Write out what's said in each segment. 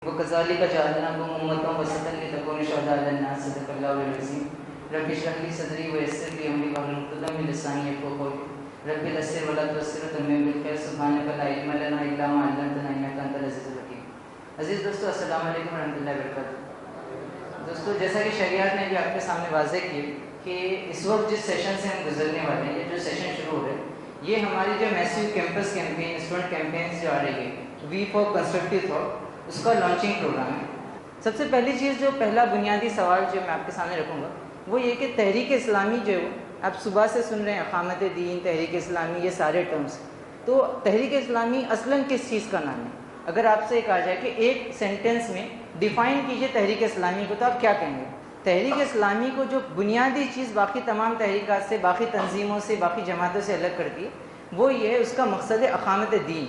وَكَذَلِكَ جَعَلْنَاكُمْ أُمَّةً وَسَطًا لِتَكُونُوا شُهَدَاءَ عَلَى النَّاسِ صدق اللہ العظیم. رب اشرح لي صدری ويسر لي أمري واحلل عقدة من لساني يفقهوا قولي. رب يسر ولا تعسر وتمم بالخير. سبحانك لا علم لنا إلا ما علمتنا إنك أنت العزيز الحكيم. عزیز دوستو، السلام علیکم ورحمۃ اللہ وبرکاتہ. دوستو، جیسا کہ شریعت نے بھی آپ کے سامنے واضح کی کہ اس وقت جس سیشن سے ہم گزرنے والے ہیں، یہ جو سیشن شروع ہو رہا ہے، یہ ہماری جو massive campus campaign, student campaigns جو آ رہی ہے، وی فار کنسٹرکٹیو تھاٹ، اس کا لانچنگ پروگرام ہے. سب سے پہلی چیز، جو پہلا بنیادی سوال جو میں آپ کے سامنے رکھوں گا، وہ یہ کہ تحریک اسلامی جو ہے، آپ صبح سے سن رہے ہیں اقامت دین، تحریک اسلامی، یہ سارے ٹرمز. تو تحریک اسلامی اصلاً کس چیز کا نام ہے؟ اگر آپ سے کہا جائے کہ ایک سینٹنس میں ڈیفائن کیجئے تحریک اسلامی کو، تو آپ کیا کہیں گے؟ تحریک اسلامی کو جو بنیادی چیز باقی تمام تحریکات سے، باقی تنظیموں سے، باقی جماعتوں سے الگ کرتی ہے، وہ یہ ہے، اس کا مقصد ہے اقامت دین.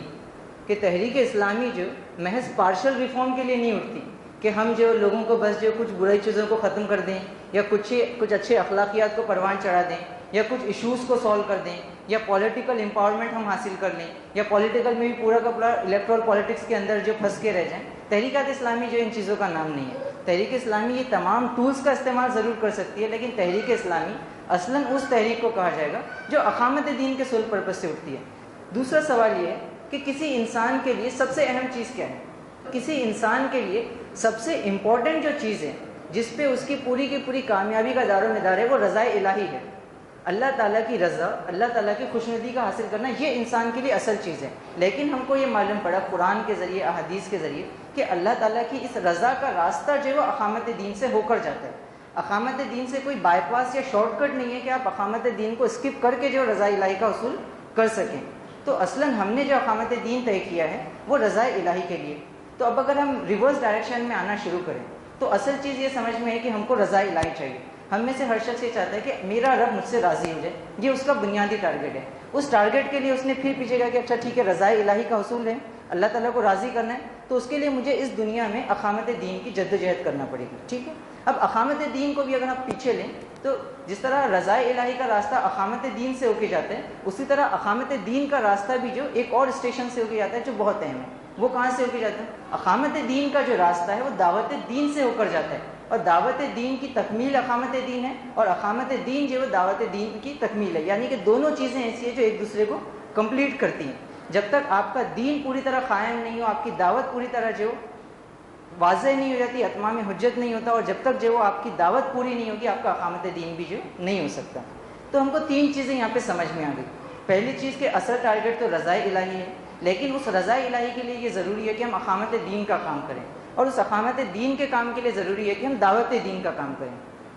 کہ تحریک اسلامی جو محض پارشل ریفارم کے لیے نہیں اٹھتی کہ ہم جو لوگوں کو بس جو کچھ برائی چیزوں کو ختم کر دیں، یا کچھ اچھے اخلاقیات کو پروان چڑھا دیں، یا کچھ ایشوز کو سالو کر دیں، یا پولیٹیکل امپاورمنٹ ہم حاصل کر لیں، یا پولیٹیکل میں بھی پورا کا پورا الیکٹرل پالیٹکس کے اندر جو پھنس کے رہ جائیں. تحریکات اسلامی جو ان چیزوں کا نام نہیں ہے. تحریک اسلامی یہ تمام ٹولز کا استعمال ضرور کر سکتی ہے، لیکن تحریک اسلامی اصلاً اس تحریک کو کہا جائے گا جو اقامت دین کے سول پرپس سے اٹھتی ہے. دوسرا سوال یہ ہے کہ کسی انسان کے لیے سب سے اہم چیز کیا ہے؟ کسی انسان کے لیے سب سے امپورٹنٹ جو چیز ہے، جس پہ اس کی پوری کامیابی کا دار و مدار ہے، وہ رضا الہی ہے. اللہ تعالیٰ کی رضا، اللہ تعالیٰ کی خوشنودی کا حاصل کرنا، یہ انسان کے لیے اصل چیز ہے. لیکن ہم کو یہ معلوم پڑا قرآن کے ذریعے، احادیث کے ذریعے، کہ اللہ تعالیٰ کی اس رضا کا راستہ جو ہے وہ اقامت دین سے ہو کر جاتا ہے. اقامت دین سے کوئی بائی پاس یا شارٹ کٹ نہیں ہے کہ آپ اقامت دین کو اسکپ کر کے جو رضا الہی کا حصول کر سکیں. تو اصلاً ہم نے جو اقامت دین طے کیا ہے وہ رضا الہی کے لیے. تو اب اگر ہم ریورس ڈائریکشن میں آنا شروع کریں تو اصل چیز یہ سمجھ میں ہے کہ ہم کو رضا الہی چاہیے. ہم میں سے ہر شخص یہ چاہتا ہے کہ میرا رب مجھ سے راضی ہو جائے. یہ اس کا بنیادی ٹارگیٹ ہے. اس ٹارگیٹ کے لیے اس نے پھر پیچھے گیا کہ اچھا ٹھیک ہے، رضا الہی کا حصول ہے، اللہ تعالیٰ کو راضی کرنا ہے، تو اس کے لیے مجھے اس دنیا میں اقامت دین کی جدوجہد کرنا پڑے گی. ٹھیک ہے. اب اقامت دین کو بھی اگر آپ پیچھے لیں تو جس طرح رضا الہی کا راستہ اقامت دین سے ہو کے جاتا ہے، اسی طرح اقامت دین کا راستہ بھی جو ایک اور اسٹیشن سے ہو کے جاتا ہے جو بہت اہم ہے. وہ کہاں سے ہو کے جاتا ہے؟ اقامت دین کا جو راستہ ہے وہ دعوت دین سے ہو کر جاتا ہے، اور دعوت دین کی تکمیل اقامت دین ہے، اور اقامت دین جو ہے دعوت دین کی تکمیل ہے. یعنی کہ دونوں چیزیں ایسی ہیں جو ایک دوسرے کو کمپلیٹ کرتی ہیں. جب تک آپ کا دین پوری طرح قائم نہیں ہو، آپ کی دعوت پوری طرح جو واضح نہیں ہو جاتی، اتمام حجت نہیں ہوتا، اور جب تک جو آپ کی دعوت پوری نہیں ہوگی، آپ کا اقامت دین بھی جو نہیں ہو سکتا. تو ہم کو تین چیزیں یہاں پہ سمجھ میں آ گئی. پہلی چیز کہ اصل ٹارگیٹ تو رضا الہی ہے، لیکن اس رضا الہی کے لیے یہ ضروری ہے کہ ہم اقامت دین کا کام کریں، اور اس اقامت دین کے کام کے لیے ضروری ہے کہ ہم دعوت دین کا کام کریں.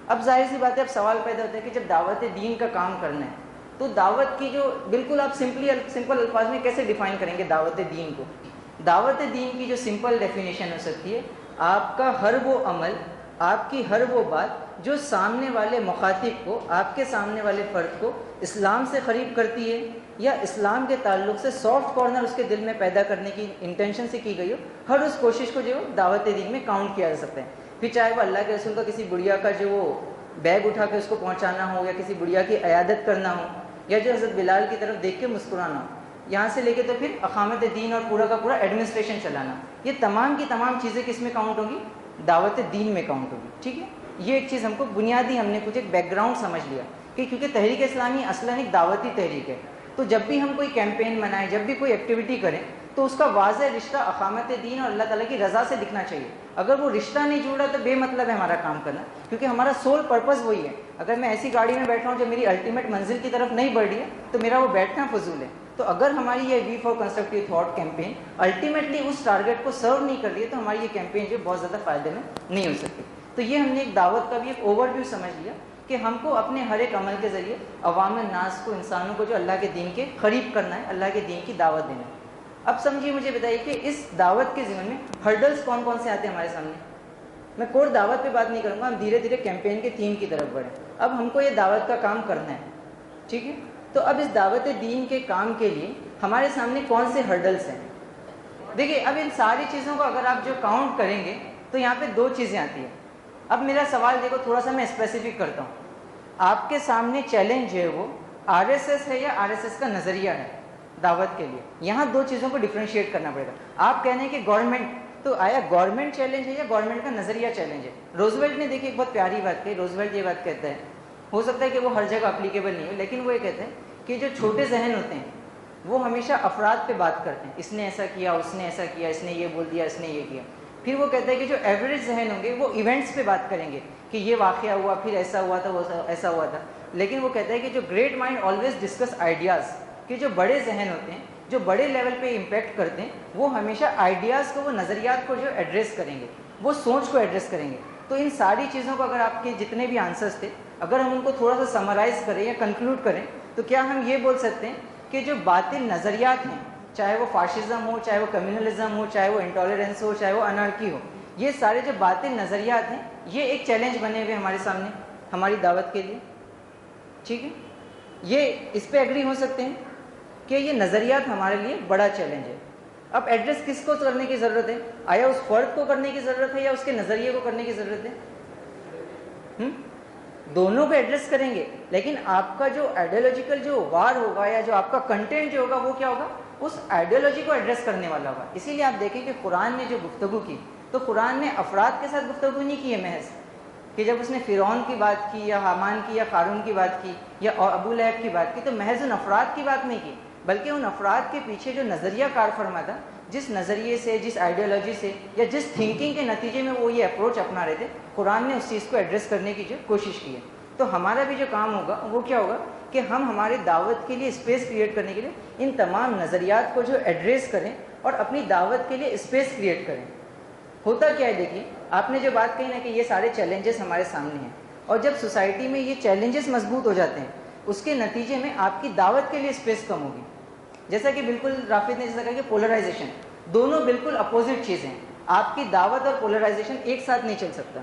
اب ظاہر سی بات ہے، اب سوال پیدا ہوتا ہے کہ جب دعوت دین کا کام کرنا ہے تو دعوت کی جو بالکل آپ سمپل الفاظ میں کیسے ڈیفائن کریں گے دعوت دین کو؟ دعوت دین کی جو سمپل ڈیفینیشن ہو سکتی ہے، آپ کا ہر وہ عمل، آپ کی ہر وہ بات جو سامنے والے مخاطب کو، آپ کے سامنے والے فرد کو اسلام سے قریب کرتی ہے، یا اسلام کے تعلق سے سافٹ کارنر اس کے دل میں پیدا کرنے کی انٹینشن سے کی گئی ہو، ہر اس کوشش کو جو دعوت دین میں کاؤنٹ کیا جا سکتا ہے. پھر چاہے وہ اللہ کے رسول کا کسی بڑھیا کا جو وہ بیگ اٹھا کے اس کو پہنچانا ہو، یا کسی بڑھیا کی عیادت کرنا ہو، یا جو حضرت بلال کی طرف دیکھ کے مسکرانا ہو، یہاں سے لے کے تو پھر اقامت دین اور پورا کا پورا ایڈمنسٹریشن چلانا، یہ تمام کی تمام چیزیں کس میں کاؤنٹ ہوگی؟ دعوت دین میں کاؤنٹ ہوگی. ٹھیک ہے. یہ ایک چیز ہم کو بنیادی، ہم نے کچھ ایک بیک گراؤنڈ سمجھ لیا کہ کیونکہ تحریک اسلامی اصلاً ایک دعوتی تحریک ہے، تو جب بھی ہم کوئی کیمپین منائیں، جب بھی کوئی ایکٹیویٹی کریں، تو اس کا واضح رشتہ اقامت دین اور اللہ تعالیٰ کی رضا سے دکھنا چاہیے. اگر وہ رشتہ نہیں جڑا تو بے مطلب ہے ہمارا کام کرنا، کیونکہ ہمارا سول پرپز وہی ہے. اگر میں ایسی گاڑی میں بیٹھا ہوں جو میری الٹیمیٹ منزل کی طرف نہیں بڑھ رہی ہے تو میرا وہ بیٹھنا فضول ہے. تو اگر ہماری یہ we for constructive thought campaign ultimately اس ٹارگیٹ کو سرو نہیں کر رہی ہے تو ہماری یہ کیمپین جو بہت زیادہ فائدے میں نہیں ہو سکتی. تو یہ ہم نے ایک دعوت کا بھی ایک اوور ویو سمجھ لیا کہ ہم کو اپنے ہر ایک عمل کے ذریعے عوام الناس کو، انسانوں کو جو اللہ کے دین کے قریب کرنا ہے، اللہ کے دین کی دعوت دینا ہے. اب سمجھیے، مجھے بتائیے کہ اس دعوت کے ضمن میں ہرڈلز کون کون سے آتے ہیں ہمارے سامنے؟ میں کور دعوت پہ بات نہیں کروں گا، ہم دھیرے دھیرے کیمپین کے تھیم کی طرف بڑھیں. اب ہم کو یہ دعوت کا کام کرنا ہے. ٹھیک ہے. تو اب اس دعوت دین کے کام کے لیے ہمارے سامنے کون سے ہرڈلز ہیں؟ دیکھیے، اب ان ساری چیزوں کو اگر آپ جو کاؤنٹ کریں گے تو یہاں پہ دو چیزیں آتی ہیں. اب میرا سوال دیکھو، تھوڑا سا میں اسپیسیفک کرتا ہوں. آپ کے سامنے چیلنج جو ہے وہ آر ایس ایس ہے یا آر ایس ایس کا نظریہ ہے دعوت کے لیے؟ یہاں دو چیزوں کو ڈفرینشیٹ کرنا پڑے گا. آپ کہنے ہیں کہ گورنمنٹ تو آیا گورنمنٹ چیلنج ہے یا گورنمنٹ کا نظریہ چیلنج ہے؟ روزویلٹ نے دیکھیے ایک بہت پیاری بات کہی. روزویلٹ یہ بات کہتا ہے, ہو سکتا ہے کہ وہ ہر جگہ اپلیکیبل نہیں ہو, لیکن وہ یہ کہتے ہیں کہ جو چھوٹے ذہن ہوتے ہیں وہ ہمیشہ افراد پہ بات کرتے ہیں, اس نے ایسا کیا, اس نے ایسا کیا, اس نے یہ بول دیا, اس نے یہ کیا. پھر وہ کہتا ہے کہ جو ایوریج ذہن ہوں گے وہ ایونٹس پہ بات کریں گے کہ یہ واقعہ ہوا, پھر ایسا ہوا تھا, وہ ایسا ہوا تھا. لیکن وہ کہتا ہے کہ جو great mind always discuss ideas, کہ جو بڑے ذہن ہوتے ہیں جو بڑے لیول پہ امپیکٹ کرتے ہیں وہ ہمیشہ آئیڈیاز کو, وہ نظریات کو جو ایڈریس کریں گے, وہ سوچ کو ایڈریس کریں گے. تو ان ساری چیزوں کو اگر آپ کے جتنے بھی آنسرس تھے اگر ہم ان کو تھوڑا سا سمرائز کریں یا کنکلوڈ کریں تو کیا ہم یہ بول سکتے ہیں کہ جو باطل نظریات ہیں, چاہے وہ فاشزم ہو, چاہے وہ کمیونلزم ہو, چاہے وہ انٹالرنس ہو, چاہے وہ انارکی ہو, یہ سارے جو باطل نظریات ہیں یہ ایک چیلنج بنے ہوئے ہمارے سامنے ہماری دعوت کے لیے. ٹھیک ہے, یہ اس پہ ایگری ہو سکتے ہیں کہ یہ نظریات ہمارے لیے بڑا چیلنج ہے. اب ایڈریس کس کو کرنے کی ضرورت ہے؟ آیا اس فرد کو کرنے کی ضرورت ہے یا اس کے نظریے کو کرنے کی ضرورت ہے؟ دونوں کو ایڈریس کریں گے, لیکن آپ کا جو آئیڈیالوجیکل جو وار ہوگا یا جو آپ کا کنٹینٹ جو ہوگا وہ کیا ہوگا, اس آئیڈیالوجی کو ایڈریس کرنے والا ہوگا. اسی لیے آپ دیکھیں کہ قرآن نے جو گفتگو کی تو قرآن نے افراد کے ساتھ گفتگو نہیں کی ہے محض, کہ جب اس نے فرعون کی بات کی یا حامان کی یا قارون کی بات کی یا ابو لہب کی بات کی تو محض ان افراد کی بات نہیں کی, بلکہ ان افراد کے پیچھے جو نظریہ کار فرما تھا, جس نظریے سے, جس آئیڈیالوجی سے یا جس تھنکنگ کے نتیجے میں وہ یہ اپروچ اپنا رہے تھے, قرآن نے اس چیز کو ایڈریس کرنے کی جو کوشش کی ہے. تو ہمارا بھی جو کام ہوگا وہ کیا ہوگا کہ ہم ہمارے دعوت کے لیے اسپیس کریٹ کرنے کے لیے ان تمام نظریات کو جو ایڈریس کریں اور اپنی دعوت کے لیے اسپیس کریٹ کریں. ہوتا کیا ہے, دیکھیے آپ نے جو بات کہی نا کہ یہ سارے چیلنجز ہمارے سامنے ہیں, اور جب سوسائٹی میں یہ چیلنجز مضبوط ہو جاتے ہیں اس کے نتیجے میں آپ کی دعوت کے لیے اسپیس کم ہوگی. جیسا کہ بالکل رافد نے جیسا کہا کہ پولرائزیشن, دونوں بالکل اپوزٹ چیزیں ہیں. آپ کی دعوت اور پولرائزیشن ایک ساتھ نہیں چل سکتا.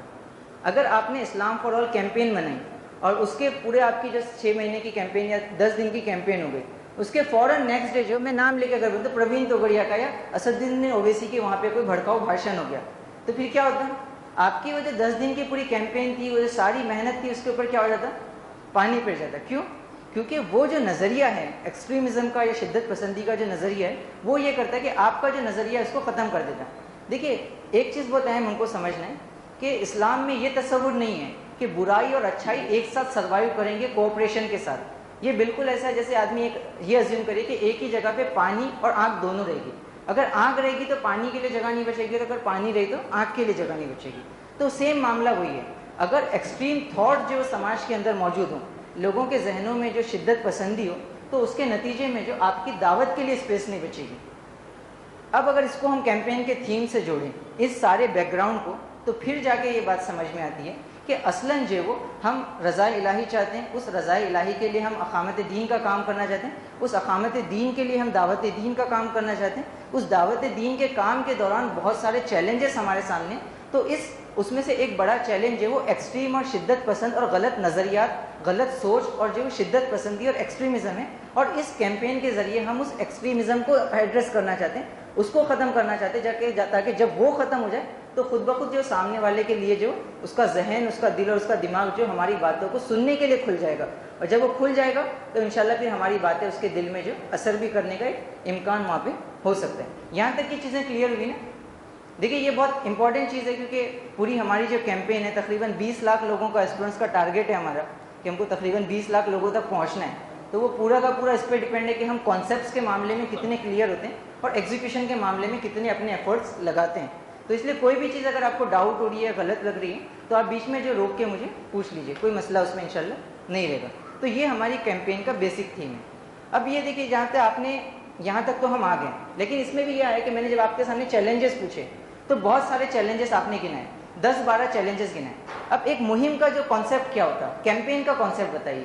اگر آپ نے اسلام فار آل کیمپین بنائی اور اس کے پورے آپ کی جو 6 مہینے کی کیمپین یا 10 دن کی کیمپین ہو گئی, اس کے فوراً نیکسٹ ڈے جو میں نام لے کے اگر بولتے پروین توگڑیا کا یا اسد الدین اویسی کے وہاں پہ کوئی بھڑکاؤ بھاشن ہو گیا تو پھر کیا ہوتا ہے, آپ کی وہ جو 10 دن کی پوری کیمپین تھی, وہ جو ساری محنت تھی, اس کے اوپر کیا ہو جاتا, پانی پھر جاتا. کیوں؟ کیونکہ وہ جو نظریہ ہے ایکسٹریمزم کا یا شدت پسندی کا جو نظریہ ہے وہ یہ کرتا ہے کہ آپ کا جو نظریہ ہے اس کو ختم کر دیتا ہے. دیکھیے ایک چیز بہت اہم ان کو سمجھنا ہے کہ اسلام میں یہ تصور نہیں ہے کہ برائی اور اچھائی ایک ساتھ سروائیو کریں گے کوآپریشن کے ساتھ. یہ بالکل ایسا ہے جیسے آدمی یہ ازیوم کرے کہ ایک ہی جگہ پہ پانی اور آگ دونوں رہے گی. اگر آگ رہے گی تو پانی کے لیے جگہ نہیں بچے گی, اور اگر پانی رہی تو آگ کے لیے جگہ نہیں بچے گی. تو سیم معاملہ وہی ہے. اگر ایکسٹریم تھاٹ جو سماج کے اندر موجود ہوں, لوگوں کے ذہنوں میں جو شدت پسندی ہو, تو اس کے نتیجے میں جو آپ کی دعوت کے لیے اسپیس نہیں بچے گی. اب اگر اس کو ہم کیمپین کے تھیم سے جوڑیں اس سارے بیک گراؤنڈ کو, تو پھر جا کے یہ بات سمجھ میں آتی ہے کہ اصلاً جو وہ ہم رضا الہی چاہتے ہیں, اس رضا الہی کے لیے ہم اقامت دین کا کام کرنا چاہتے ہیں, اس اقامت دین کے لیے ہم دعوت دین کا کام کرنا چاہتے ہیں. اس دعوت دین کے کام کے دوران بہت سارے چیلنجز ہمارے سامنے, تو اس میں سے ایک بڑا چیلنج جو وہ ایکسٹریم اور شدت پسند اور غلط نظریات, غلط سوچ اور جو شدت پسندی اور ایکسٹریمزم ہے. اور اس کیمپین کے ذریعے ہم اس ایکسٹریمزم کو ایڈریس کرنا چاہتے ہیں, اس کو ختم کرنا چاہتے ہیں, تاکہ جب وہ ختم ہو جائے تو خود بخود جو سامنے والے کے لیے جو اس کا ذہن, اس کا دل اور اس کا دماغ جو ہماری باتوں کو سننے کے لیے کھل جائے گا. اور جب وہ کھل جائے گا تو انشاءاللہ پھر ہماری باتیں اس کے دل میں جو اثر بھی کرنے کا ایک امکان وہاں پہ ہو سکتا ہے. یہاں تک یہ چیزیں کلیئر ہوئی نا. دیکھیے یہ بہت امپورٹنٹ چیز ہے کیونکہ پوری ہماری جو کیمپین ہے تقریباً 20 لاکھ لوگوں کا اسٹوڈنٹس کا ٹارگیٹ ہے ہمارا کہ ہم کو تقریباً 20 لاکھ لوگوں تک پہنچنا ہے. تو وہ پورا کا پورا اس پہ ڈپینڈ ہے کہ ہم کانسیپٹس کے معاملے میں کتنے کلیئر ہوتے ہیں اور ایگزیکیوشن کے معاملے میں کتنے اپنے ایفرٹس لگاتے ہیں. تو اس لیے کوئی بھی چیز اگر آپ کو ڈاؤٹ ہو رہی ہے, غلط لگ رہی ہے, تو آپ بیچ میں جو روک کے مجھے پوچھ لیجئے, کوئی مسئلہ اس میں انشاءاللہ نہیں رہے گا. تو یہ ہماری کیمپین کا بیسک تھیم ہے. اب یہ دیکھیے جہاں تک آپ نے, یہاں تک تو ہم آ گئے, لیکن اس میں بھی یہ ہے کہ میں نے جب آپ کے سامنے چیلنجز پوچھے تو بہت سارے چیلنجز آپ نے گنائے, 10-12 چیلنجز گنائے. اب ایک مہم کا جو کانسیپٹ کیا ہوتا ہے, کیمپین کا کانسیپٹ بتائیے.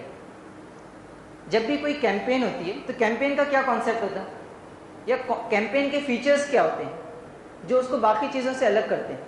جب بھی کوئی کیمپین ہوتی ہے تو کیمپین کا کیا کانسیپٹ ہوتا ہے, یا کیمپین کے فیچرز کیا ہوتے ہیں جو اس کو باقی چیزوں سے الگ کرتے ہیں؟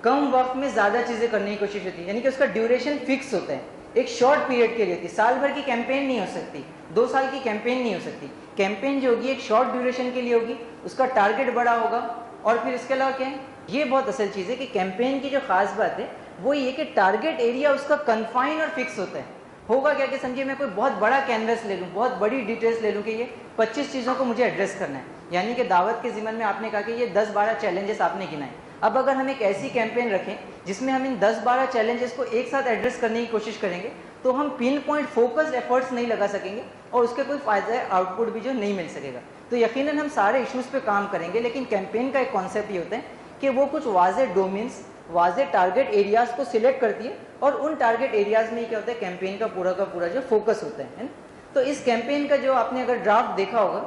کم وقت میں زیادہ چیزیں کرنے کی کوشش ہوتی ہے, یعنی کہ اس کا ڈیوریشن فکس ہوتا ہے, ایک شارٹ پیریڈ کے لیے ہوتی ہے. سال بھر کی کیمپین نہیں ہو سکتی, 2 سال کی کیمپین نہیں ہو سکتی. کیمپین جو ہوگی ایک شارٹ ڈیوریشن کے لیے ہوگی, اس کا ٹارگیٹ بڑا ہوگا. اور پھر اس کے علاوہ کیا ہے, یہ بہت اصل چیز ہے کہ کیمپین کی جو خاص بات ہے وہ یہ کہ ٹارگیٹ ایریا اس کا کنفائن اور فکس ہوتا ہے. ہوگا کیا کہ سمجھیے میں کوئی بہت بڑا کینوس لے لوں, بہت بڑی ڈیٹیلس لے لوں کہ یہ 25 چیزوں کو مجھے ایڈریس کرنا ہے, یعنی کہ دعوت کے ضمن میں آپ نے کہا کہ یہ 10-12 چیلنجز آپ نے گنائے. اب اگر ہم ایک ایسی کیمپین رکھیں جس میں ہم ان 10-12 چیلنجز کو ایک ساتھ ایڈریس کرنے کی کوشش کریں گے تو ہم پن پوائنٹ فوکس ایفرٹس نہیں لگا سکیں گے اور اس کے کوئی فائدہ آؤٹ پٹ بھی جو نہیں مل سکے گا. تو یقیناً ہم سارے ایشوز پہ کام کریں گے, لیکن کیمپین کا ایک کانسیپٹ یہ ہوتا ہے کہ وہ کچھ واضح ڈومینس, واضح ٹارگیٹ ایریاز کو سلیکٹ کرتی ہے اور ان ٹارگیٹ ایریاز میں کیا ہوتا ہے کیمپین کا پورا جو فوکس ہوتا ہے نا. تو اس کیمپین کا جو آپ نے اگر ڈرافٹ دیکھا ہوگا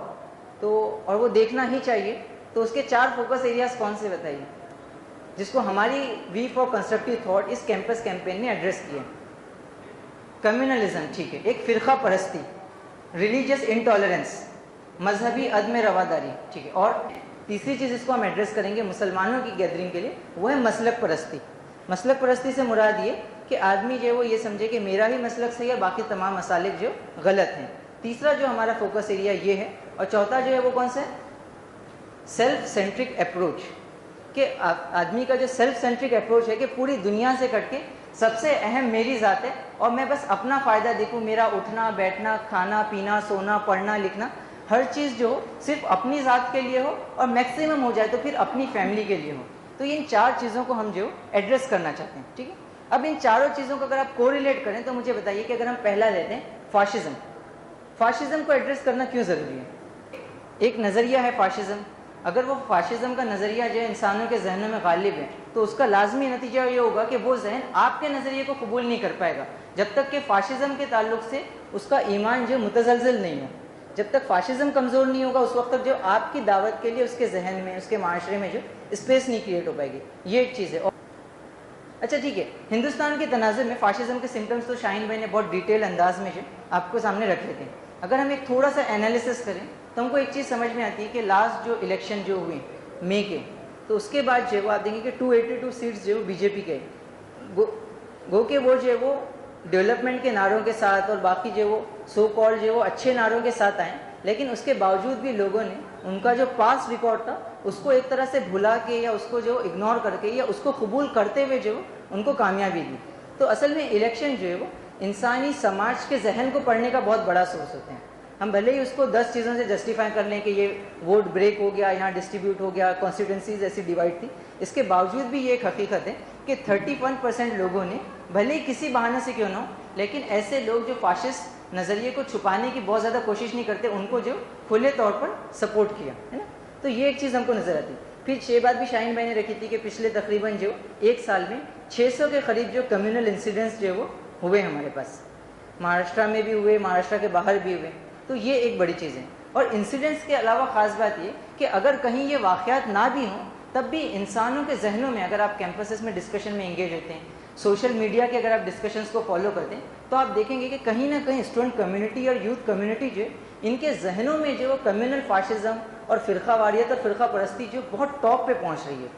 تو, اور وہ دیکھنا ہی چاہیے, تو اس کے 4 فوکس ایریاز کون سے بتائیے جس کو ہماری وی فار کنسٹرکٹیو تھاٹ اس کیمپس کیمپین نے ایڈریس کیا. کمیونلزم, ٹھیک ہے, ایک فرقہ پرستی, ریلیجیس انٹالرنس, مذہبی عدم رواداری, ٹھیک ہے, اور تیسری چیز اس کو ہم ایڈریس کریں گے مسلمانوں کی گیدرنگ کے لیے, وہ ہے مسلک پرستی. مسلک پرستی سے مراد یہ کہ آدمی جو ہے وہ یہ سمجھے کہ میرا ہی مسلک صحیح ہے, باقی تمام مسالک جو غلط ہیں. تیسرا جو ہمارا فوکس ایریا یہ ہے, اور چوتھا جو ہے وہ کون سا ہے, سیلف سینٹرک اپروچ, کہ آدمی کا جو سیلف سینٹرک اپروچ ہے کہ پوری دنیا سے کٹ کے سب سے اہم میری ذات ہے اور میں بس اپنا فائدہ دیکھوں, میرا اٹھنا بیٹھنا کھانا پینا سونا پڑھنا لکھنا ہر چیز جو صرف اپنی ذات کے لیے ہو اور میکسیمم ہو جائے تو پھر اپنی فیملی کے لیے ہو. تو ان 4 چیزوں کو ہم جو ایڈریس کرنا چاہتے ہیں, ٹھیک ہے. اب ان چاروں چیزوں کو اگر آپ کوریلیٹ کریں تو مجھے بتائیے کہ اگر ہم پہلا لیتے ہیں فاشزم, فاشزم کو ایڈریس کرنا کیوں ضروری ہے؟ ایک نظریہ ہے فاشزم, اگر وہ فاشزم کا نظریہ جو ہے انسانوں کے ذہنوں میں غالب ہے تو اس کا لازمی نتیجہ یہ ہوگا کہ وہ ذہن آپ کے نظریے کو قبول نہیں کر پائے گا جب تک کہ فاشزم کے تعلق سے اس کا ایمان جو متزلزل نہیں ہو. جب تک فاشزم کمزور نہیں ہوگا اس وقت تک جو آپ کی دعوت کے لیے اس کے ذہن میں اس کے معاشرے میں جو اسپیس نہیں کریٹ ہو پائے گی. یہ ایک چیز ہے. اچھا ٹھیک ہے, ہندوستان کے تناظر میں فاشزم کے سمٹمز تو شاہین بھائی نے بہت ڈیٹیل انداز میں جو آپ کو سامنے رکھ لیتے ہیں. اگر ہم ایک تھوڑا سا انالیسس کریں تو ہم کو ایک چیز سمجھ میں آتی ہے کہ لاسٹ جو الیکشن جو ہوئے مئی کے, تو اس کے بعد جو ہے وہ آپ دیکھیں کہ 282 سیٹس جو بی جے پی کے گو کہ وہ جو ہے وہ ڈیولپمنٹ کے نعروں کے ساتھ اور باقی جو وہ سو کال جو وہ اچھے نعروں کے ساتھ آئیں, لیکن اس کے باوجود بھی لوگوں نے ان کا جو پاس ریکارڈ تھا اس کو ایک طرح سے بھلا کے یا اس کو جو اگنور کر کے یا اس کو قبول کرتے ہوئے جو ان کو کامیابی دی. تو اصل میں الیکشن جو ہے وہ انسانی سماج کے ذہن کو پڑھنے کا بہت بڑا سورس ہوتے ہیں. ہم بھلے ہی اس کو 10 چیزوں سے جسٹیفائی کر لیں کہ یہ ووٹ بریک ہو گیا, یہاں ڈسٹریبیوٹ ہو گیا, کانسٹیٹوئنسیز ایسی ڈیوائڈ تھی, اس کے باوجود بھی یہ ایک حقیقت ہے کہ 31% لوگوں نے بھلے ہی کسی بہانے سے کیوں نہ ہو, لیکن ایسے لوگ جو فاشسٹ نظریے کو چھپانے کی بہت زیادہ کوشش نہیں کرتے ان کو جو کھلے طور پر سپورٹ کیا ہے نا. تو یہ ایک چیز ہم کو نظر آتی. پھر 6 بات بھی شاہین بھائی نے رکھی تھی کہ پچھلے تقریباً جو 1 سال میں 600 کے قریب جو کمیونل انسیڈنٹس جو وہ ہوئے ہمارے پاس, مہاراشٹرا میں بھی ہوئے, مہاراشٹرا کے باہر بھی ہوئے. تو یہ ایک بڑی چیز ہے. اور انسیڈنٹس کے علاوہ خاص بات یہ کہ اگر کہیں یہ واقعات نہ بھی ہوں تب بھی انسانوں کے ذہنوں میں اگر آپ کیمپسز میں ڈسکشن میں انگیج ہوتے ہیں, سوشل میڈیا کے اگر آپ ڈسکشنز کو فالو کرتے ہیں تو آپ دیکھیں گے کہ کہیں نہ کہیں اسٹوڈنٹ کمیونٹی اور یوتھ کمیونٹی جو ہے ان کے ذہنوں میں جو کمیونل فاشزم اور فرقہ واریت اور فرقہ پرستی جو بہت ٹاپ پہ پہنچ رہی ہے.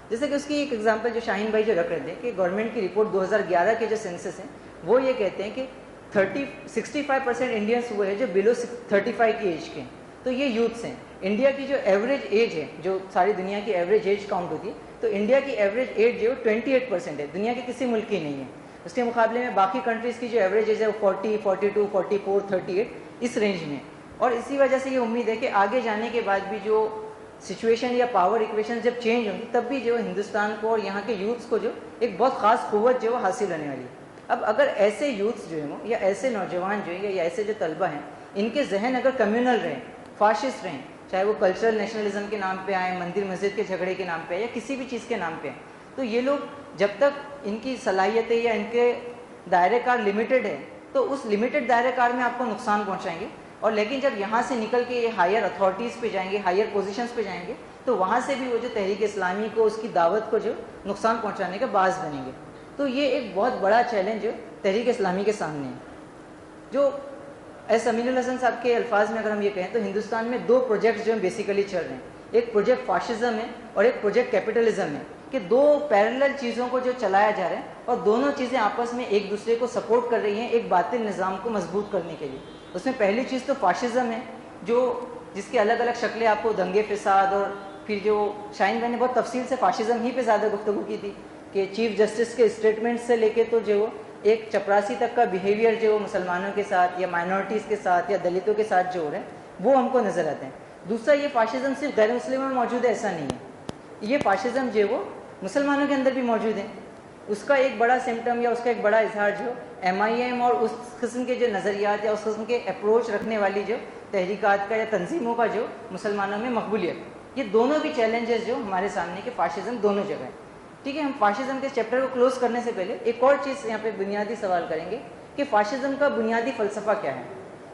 جیسے کہ اس کی ایک ایگزامپل جو شاہین بھائی جو رکھ رہے تھے کہ گورنمنٹ کی رپورٹ 2011 کے جو سینسس ہیں وہ یہ کہتے ہیں کہ 65% انڈینس وہ ہے جو بلو 35 کی ایج کے ہیں. تو یہ یوتھس ہیں. انڈیا کی جو ایوریج ایج ہے, جو ساری دنیا کی ایوریج ایج کاؤنٹ ہوتی ہے, تو انڈیا کی ایوریج ایج جو 28% ہے, دنیا کے کسی ملک کی نہیں ہے. اس کے مقابلے میں باقی کنٹریز کی جو ایوریج ایج ہے وہ 40, 42, 44, 38 اس رینج میں. اور اسی وجہ سے یہ امید ہے کہ آگے جانے کے بعد بھی جو سچویشن یا پاور ایکویشن جب چینج ہوں گی تب بھی جو ہندوستان کو اور یہاں کے یوتھس کو جو ایک بہت خاص قوت جو حاصل ہونے والی ہے. اب اگر ایسے یوتھس جو ہیں یا ایسے نوجوان جو ہیں یا ایسے جو طلبہ ہیں ان کے ذہن اگر کمیونل رہیں, فاشسٹ رہیں, چاہے وہ کلچرل نیشنلزم کے نام پہ آئیں, مندر مسجد کے جھگڑے کے نام پہ یا کسی بھی چیز کے نام پہ آئیں, تو یہ لوگ جب تک ان کی صلاحیتیں یا ان کے دائرۂ کار لمیٹڈ ہے تو اس لمیٹڈ دائرۂ کار میں آپ کو نقصان پہنچائیں گے. اور لیکن جب یہاں سے نکل کے یہ ہائر اتھارٹیز پہ جائیں گے, ہائر پوزیشنز پہ جائیں گے, تو وہاں سے بھی وہ جو تحریک اسلامی کو, اس کی دعوت کو جو نقصان پہنچانے کا باعث بنیں گے. تو یہ ایک بہت بڑا چیلنج جو تحریک اسلامی کے سامنے ہے. جو ایس امین الحسن صاحب کے الفاظ میں اگر ہم یہ کہیں تو ہندوستان میں 2 پروجیکٹس جو ہیں بیسیکلی چل رہے ہیں. ایک پروجیکٹ فاشزم ہے اور ایک پروجیکٹ کیپٹلزم ہے, کہ 2 پیرلل چیزوں کو جو چلایا جا رہا ہے اور دونوں چیزیں آپس میں ایک دوسرے کو سپورٹ کر رہی ہیں ایک باطل نظام کو مضبوط کرنے کے لیے. اس میں پہلی چیز تو فاشزم ہے جو جس کی الگ الگ شکلیں آپ کو دنگے فساد, اور پھر جو شاہین بھائی نے بہت تفصیل سے فاشزم ہی پہ زیادہ گفتگو کی تھی کہ چیف جسٹس کے اسٹیٹمنٹ سے لے کے تو جو وہ ایک چپراسی تک کا بیہیویئر جو مسلمانوں کے ساتھ یا مائنورٹیز کے ساتھ یا دلتوں کے ساتھ جو ہو رہے ہیں وہ ہم کو نظر آتے ہیں. دوسرا یہ فاشزم صرف غیر مسلموں میں موجود ہے ایسا نہیں ہے, یہ فاشزم جو ہے وہ مسلمانوں کے اندر بھی موجود ہے. اس کا ایک بڑا سمٹم یا اس کا ایک بڑا اظہار جو MIM اور اس قسم کے جو نظریات یا اس قسم کے اپروچ رکھنے والی جو تحریکات کا یا تنظیموں کا جو مسلمانوں میں مقبولیت, یہ دونوں بھی چیلنجز جو ہمارے سامنے کہ فاشزم دونوں جگہ ہے. ٹھیک ہے, ہم فاشزم کے چیپٹر کو کلوز کرنے سے پہلے ایک اور چیز یہاں پہ بنیادی سوال کریں گے کہ فاشزم کا بنیادی فلسفہ کیا ہے,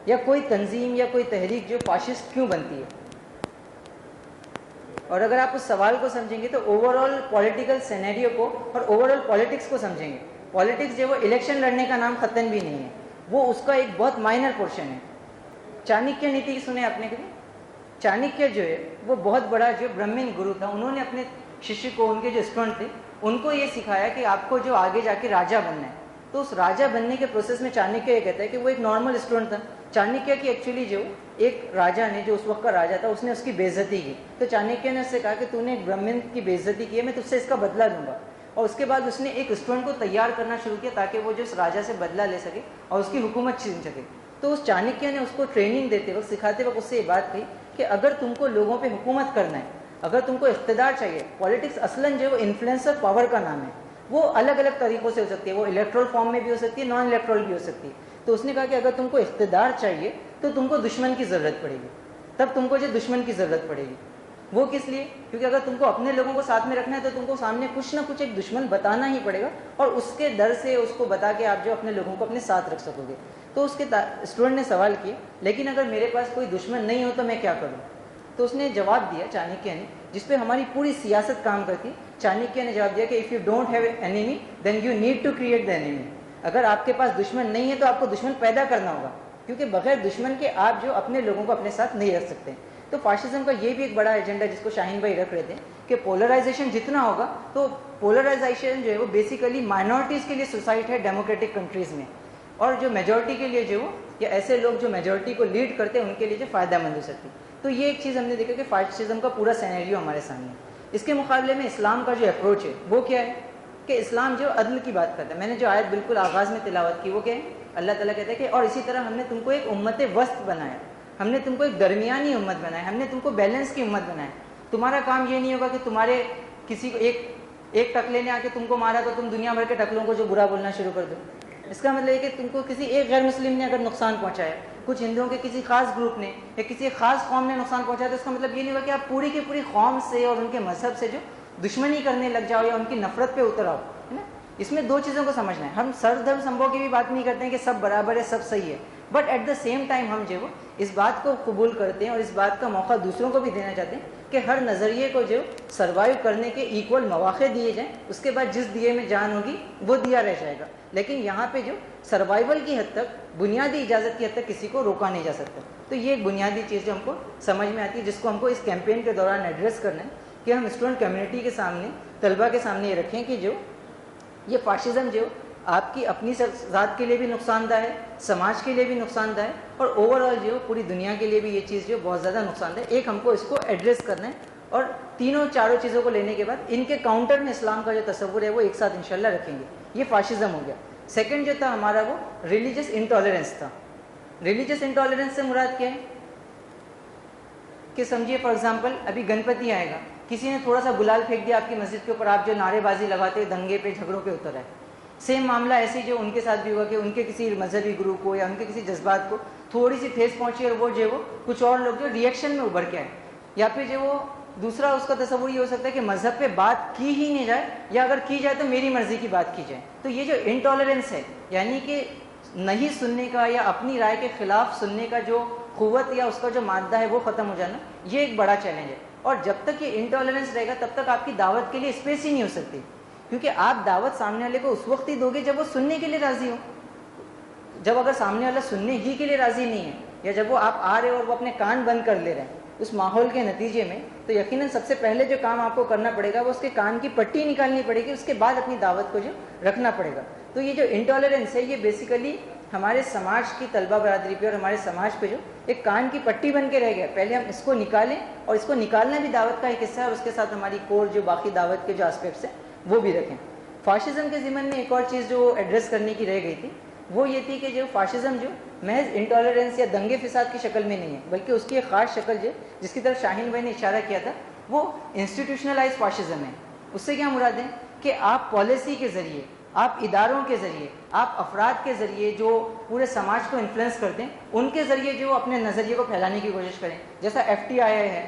یا کوئی تنظیم یا کوئی تحریک جو فاشسٹ کیوں بنتی ہے. اور اگر آپ اس سوال کو سمجھیں گے تو اوور آل پولیٹیکل سینیریو کو اور اوور آل پالیٹکس کو سمجھیں گے. پالیٹکس جو وہ الیکشن لڑنے کا نام ختم بھی نہیں ہے, وہ اس کا ایک بہت مائنر پورشن ہے. چانکیہ نیتی سنے آپ نے کبھی؟ چانکیہ جو ہے وہ بہت بڑا جو برہمن گرو تھا, انہوں نے اپنے ششیہ کو, ان کے جو اسٹوڈنٹ تھے ان کو یہ سکھایا کہ آپ کو جو آگے جا کے راجا بننا ہے. تو اس راجا بننے کے پروسیس میں چانکیہ یہ کہتا ہے کہ وہ ایک نارمل اسٹوڈنٹ تھا. چانکیہ کی ایکچولی جو ایک راجا نے, جو اس وقت کا راجا تھا, اس نے اس کی بے عزتی کی. تو چانکیہ نے اس سے کہا کہ تو نے ایک برہمن کی بے عزتی کی ہے, میں تجھ سے اس کا بدلہ لوں گا. اور اس کے بعد اس نے ایک اسٹوڈنٹ کو تیار کرنا شروع کیا تاکہ وہ جو اس راجا سے بدلہ لے سکے اور اس کی حکومت چھین سکے. تو اس چانکیہ نے اس کو ٹریننگ دیتے وقت, سکھاتے وقت اس سے یہ بات کہی کہ اگر تم کو لوگوں پہ حکومت کرنا ہے, اگر تم کو اقتدار چاہیے, پالیٹکس اصلاً جو انفلوئنسر پاور کا نام ہے, وہ الگ الگ طریقوں سے ہو سکتی ہے. وہ الیکٹرل فارم میں بھی ہو سکتی ہے, نان الیکٹرل بھی ہو سکتی ہے. تو اس نے کہا کہ اگر تم کو اقتدار چاہیے تو تم کو دشمن کی ضرورت پڑے گی, تب تم کو جو دشمن کی ضرورت پڑے گی. وہ کس لیے؟ کیونکہ اگر تم کو اپنے لوگوں کو ساتھ میں رکھنا ہے تو تم کو سامنے کچھ نہ کچھ ایک دشمن بتانا ہی پڑے گا, اور اس کے ڈر سے اس کو بتا کے آپ جو اپنے لوگوں کو اپنے ساتھ رکھ سکو گے. تو اس کے اسٹوڈنٹ نے سوال کیا, لیکن اگر میرے پاس کوئی دشمن نہیں ہو تو میں کیا کروں؟ تو اس نے جواب دیا, چانکیہ نے, جس پہ ہماری پوری سیاست کام کرتی. چانکیہ نے جواب دیا کہ if you don't have an enemy then you need to create the enemy. اگر آپ کے پاس دشمن نہیں ہے تو آپ کو دشمن پیدا کرنا ہوگا, کیونکہ بغیر دشمن کے آپ جو اپنے لوگوں کو اپنے ساتھ نہیں رکھ سکتے. تو فاشزم کا یہ بھی ایک بڑا ایجنڈا جس کو شاہین بھائی رکھ رہے تھے کہ پولرائزیشن جتنا ہوگا, تو پولرائزیشن جو ہے وہ بیسیکلی مائنورٹیز کے لیے سوسائٹ ہے ڈیموکریٹک کنٹریز میں, اور جو میجورٹی کے لیے جو یا ایسے لوگ جو میجورٹی کو لیڈ کرتے ہیں ان کے لیے جو فائدہ مند ہو سکتی. تو یہ ایک چیز ہم نے دیکھا کہ فاشزم کا پورا سینیریو ہمارے سامنے ہے. اس کے مقابلے میں اسلام کا جو اپروچ ہے وہ کیا ہے کہ اسلام جو عدل کی بات کرتا ہے. میں نے جو آیت بالکل آغاز میں تلاوت کی وہ کیا ہے, اللہ تعالیٰ کہتا ہے کہ اور اسی طرح ہم نے تم کو ایک امت وسط بنایا, ہم نے تم کو ایک درمیانی امت بنایا, ہم نے تم کو بیلنس کی امت بنایا. تمہارا کام یہ نہیں ہوگا کہ تمہارے کسی کو ایک ٹکلے نے آ کے تم کو مارا تو تم دنیا بھر کے ٹکلوں کو جو برا بولنا شروع کر دو. اس کا مطلب یہ کہ تم کو کسی ایک غیر مسلم نے اگر نقصان پہنچایا, کچھ ہندوؤں کے کسی خاص گروپ نے یا کسی خاص قوم نے نقصان پہنچایا, تو اس کا مطلب یہ نہیں ہوگا کہ آپ پوری کی پوری قوم سے اور ان کے مذہب سے جو دشمنی کرنے لگ جاؤ یا ان کی نفرت پہ اتر آؤ, ہے نا. اس میں دو چیزوں کو سمجھنا ہے. ہم سر دھرم سمبھو کی بھی بات نہیں کرتے ہیں کہ سب برابر ہے, سب صحیح ہے, but at the same time ہم جو اس بات کو قبول کرتے ہیں اور اس بات کا موقع دوسروں کو بھی دینا چاہتے ہیں کہ ہر نظریے کو جو سروائیو کرنے کے ایکول مواقع دیے جائیں. اس کے بعد جس دیے میں جان ہوگی وہ دیا رہ جائے گا, لیکن یہاں پہ جو سروائیول کی حد تک, بنیادی اجازت کی حد تک کسی کو روکا نہیں جا سکتا. تو یہ ایک بنیادی چیز جو ہم کو سمجھ میں آتی ہے, جس کو ہم کو اس کیمپین کے دوران ایڈریس کرنا ہے کہ ہم اسٹوڈنٹ کمیونٹی کے سامنے, طلبہ کے سامنے یہ رکھیں کہ جو یہ فاشزم جو آپ کی اپنی ذات کے لیے بھی نقصان دہ ہے, سماج کے لیے بھی نقصان دہ ہے, اور اوور آل جو پوری دنیا کے لیے بھی یہ چیز جو بہت زیادہ نقصان دہ ہے. ایک ہم کو اس کو ایڈریس کرنا ہے, اور تینوں چاروں چیزوں کو لینے کے بعد ان کے کاؤنٹر میں اسلام کا جو تصور ہے وہ ایک ساتھ انشاءاللہ رکھیں گے. یہ فاشزم ہو گیا. سیکنڈ جو تھا ہمارا وہ ریلیجس انٹالرنس تھا. ریلیجس انٹالرنس سے مراد کیا ہے کہ سمجھیے فار ایگزامپل ابھی گنپتی آئے گا, کسی نے تھوڑا سا گلال پھینک دیا آپ کی مسجد کے اوپر, آپ جو نعرے بازی لگاتے دنگے پہ جھگڑوں پہ اتر آئے. سیم معاملہ ایسے جو ان کے ساتھ بھی ہوا کہ ان کے کسی مذہبی گروپ کو یا ان کے کسی جذبات کو تھوڑی سی ٹھیس پہنچی اور وہ جو وہ کچھ اور لوگ جو ریئیکشن میں ابھر کے آئے, یا پھر جو وہ دوسرا اس کا تصور یہ ہو سکتا ہے کہ مذہب پہ بات کی ہی نہیں جائے, یا اگر کی جائے تو میری مرضی کی بات کی جائے. تو یہ جو انٹالرنس ہے, یعنی کہ نہیں سننے کا یا اپنی رائے کے خلاف سننے کا جو قوت یا اس کا جو مادہ ہے وہ ختم ہو جانا, یہ ایک بڑا چیلنج ہے. اور جب تک یہ انٹالرنس رہے گا تب تک آپ کی دعوت کے لیے اسپیس ہی نہیں ہو سکتی, کیونکہ آپ دعوت سامنے والے کو اس وقت ہی دو گے جب وہ سننے کے لیے راضی ہو. جب اگر سامنے والا سننے ہی کے لیے راضی نہیں ہے, یا جب وہ آپ آ رہے اور وہ اپنے کان بند کر لے رہے ہیں اس ماحول کے نتیجے میں, تو یقیناً سب سے پہلے جو کام آپ کو کرنا پڑے گا وہ اس کے کان کی پٹی نکالنی پڑے گی, اس کے بعد اپنی دعوت کو جو رکھنا پڑے گا. تو یہ جو انٹالرنس ہے یہ بیسیکلی ہمارے سماج کی طلبہ برادری پہ اور ہمارے سماج پہ جو ایک کان کی پٹی بن کے رہ گیا. پہلے ہم اس کو نکالیں, اور اس کو نکالنا بھی دعوت کا ایک حصہ ہے, اور اس کے ساتھ ہماری کور جو باقی دعوت کے جو اسپیکٹس ہیں وہ بھی رکھیں. فاشزم کے ضمن میں ایک اور چیز جو ایڈریس کرنے کی رہ گئی تھی وہ یہ تھی کہ جو فاشزم جو محض انٹالرنس یا دنگے فساد کی شکل میں نہیں ہے، بلکہ اس کی ایک خاص شکل جو جس کی طرف شاہین بھائی نے اشارہ کیا تھا وہ انسٹیٹیوشنلائز فاشزم ہے۔ اس سے کیا مراد ہے کہ آپ پالیسی کے ذریعے، آپ اداروں کے ذریعے، آپ افراد کے ذریعے جو پورے سماج کو انفلوئنس کرتے ہیں ان کے ذریعے جو اپنے نظریے کو پھیلانے کی کوشش کریں۔ جیسا FTII ہے،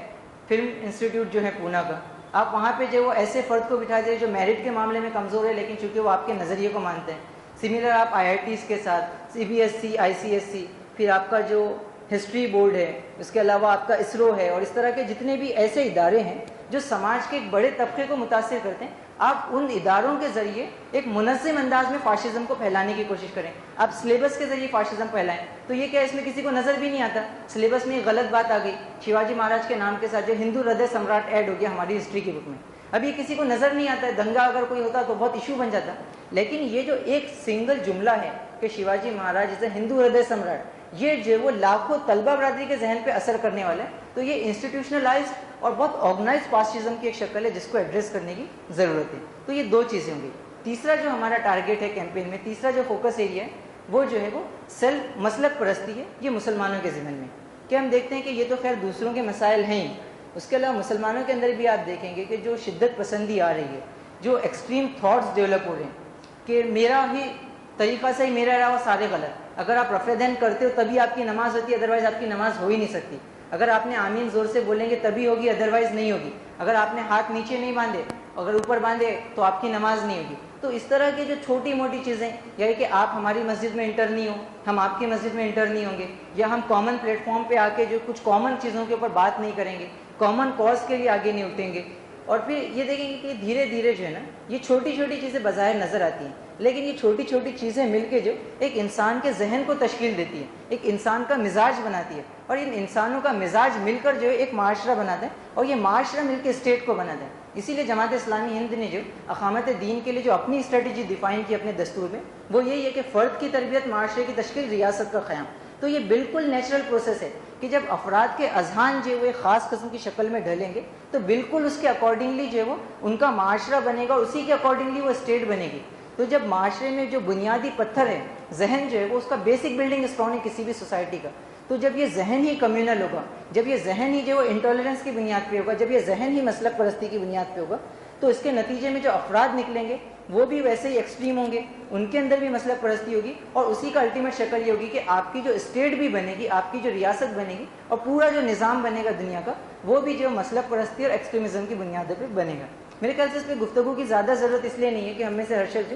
فلم انسٹیٹیوٹ جو ہے پونا کا، آپ وہاں پہ جو وہ ایسے فرد کو بٹھا دیں جو میرٹ کے معاملے میں کمزور ہے لیکن چونکہ وہ آپ کے نظریے کو مانتے ہیں۔ سملر آپ IITs کے ساتھ CBSE ICSE، پھر آپ کا جو ہسٹری بورڈ ہے، اس کے علاوہ آپ کا ISRO ہے، اور اس طرح کے جتنے بھی ایسے ادارے ہیں جو سماج کے ایک بڑے طبقے کو متاثر کرتے ہیں، آپ ان اداروں کے ذریعے ایک منظم انداز میں فاشزم کو پھیلانے کی کوشش کریں۔ آپ سلیبس کے ذریعے فاشزم پھیلائیں تو یہ کیا اس میں کسی کو نظر بھی نہیں آتا، سلیبس میں ایک غلط بات آ گئی، شیواجی مہاراج کے نام کے ساتھ جو ہندو ہردے سمراٹ ایڈ ہو گیا ہماری ہسٹری کی بک میں۔ اب یہ کسی کو نظر نہیں آتا ہے، دنگا اگر کوئی ہوتا تو بہت ایشو بن جاتا، لیکن یہ جو ایک سنگل جملہ ہے کہ شیواجی مہاراج از اے ہندو ہردے سمراٹ، یہ جو وہ لاکھوں طلبہ برادری کے ذہن پہ اثر کرنے والا ہے۔ تو یہ انسٹیٹیوشنلائز اور بہت آرگنائز فاشزم کی ایک شکل ہے جس کو ایڈریس کرنے کی ضرورت ہے۔ تو یہ دو چیزیں ہوں گی۔ تیسرا جو ہمارا ٹارگیٹ ہے کیمپین میں، تیسرا جو فوکس ایریا ہے وہ جو ہے وہ سیلف مسلک پرستی ہے، یہ مسلمانوں کے ذمن میں کہ ہم دیکھتے ہیں کہ یہ تو خیر دوسروں کے مسائل ہیں ہی، اس کے علاوہ مسلمانوں کے اندر بھی آپ دیکھیں گے کہ جو شدت پسندی آ رہی ہے، جو ایکسٹریم تھاٹس ڈیولپ ہو رہے ہیں کہ میرا ہی طریقہ صحیح، میرا علاوہ سارے غلط، اگر آپ رفع دین کرتے ہو تبھی آپ کی نماز ہوتی ہے، ادروائز آپ کی نماز ہو ہی نہیں سکتی، اگر آپ نے آمین زور سے بولیں گے تبھی ہوگی، ادروائز نہیں ہوگی، اگر آپ نے ہاتھ نیچے نہیں باندھے، اگر اوپر باندھے تو آپ کی نماز نہیں ہوگی۔ تو اس طرح کی جو چھوٹی موٹی چیزیں، یعنی کہ آپ ہماری مسجد میں انٹر نہیں ہو، ہم آپ کی مسجد میں انٹر نہیں ہوں گے، یا ہم کامن پلیٹ فارم پہ آ کے جو کچھ کامن چیزوں کے اوپر بات نہیں کریں گے، کامن کاز کے لیے آگے نہیں اٹھیں گے، اور پھر یہ دیکھیں گے کہ دھیرے دھیرے جو ہے نا یہ چھوٹی چھوٹی چیزیں بظاہر نظر آتی ہیں، لیکن یہ چھوٹی چھوٹی چیزیں مل کے جو ایک انسان کے ذہن کو تشکیل دیتی ہے، ایک انسان کا مزاج بناتی ہے، اور ان انسانوں کا مزاج مل کر جو ہے ایک معاشرہ بناتا ہے، اور یہ معاشرہ مل کے اسٹیٹ کو بناتا ہے۔ اسی لیے جماعت اسلامی ہند نے جو اقامت دین کے لیے جو اپنی اسٹریٹجی ڈیفائن کی اپنے دستور میں، وہ یہی ہے کہ فرد کی تربیت، معاشرے کی تشکیل، ریاست کا قیام۔ تو یہ بالکل نیچرل پروسیس ہے کہ جب افراد کے اذہان جو ہے وہ ایک خاص قسم کی شکل میں ڈھلیں گے تو بالکل اس کے اکارڈنگلی جو ہے وہ ان کا معاشرہ بنے گا، اور اسی کے اکارڈنگلی وہ اسٹیٹ بنے گی۔ تو جب معاشرے میں جو بنیادی پتھر ہے، ذہن جو ہے وہ اس کا بیسک بلڈنگ اسٹون ہے کسی بھی سوسائٹی کا، تو جب یہ ذہن ہی کمیونل ہوگا، جب یہ ذہن ہی جو وہ انٹالرنس کی بنیاد پہ ہوگا، جب یہ ذہن ہی مسلک پرستی کی بنیاد پہ ہوگا، تو اس کے نتیجے میں جو افراد نکلیں گے وہ بھی ویسے ہی ایکسٹریم ہوں گے، ان کے اندر بھی مسلک پرستی ہوگی، اور اسی کا الٹیمیٹ شکل یہ ہوگی کہ آپ کی جو اسٹیٹ بھی بنے گی، آپ کی جو ریاست بنے گی، اور پورا جو نظام بنے گا دنیا کا، وہ بھی جو مسلک پرستی اور ایکسٹریمزم کی بنیادوں پہ بنے گا۔ میرے خیال سے اس پہ گفتگو کی زیادہ ضرورت اس لیے نہیں ہے کہ ہم میں سے ہر شخص جو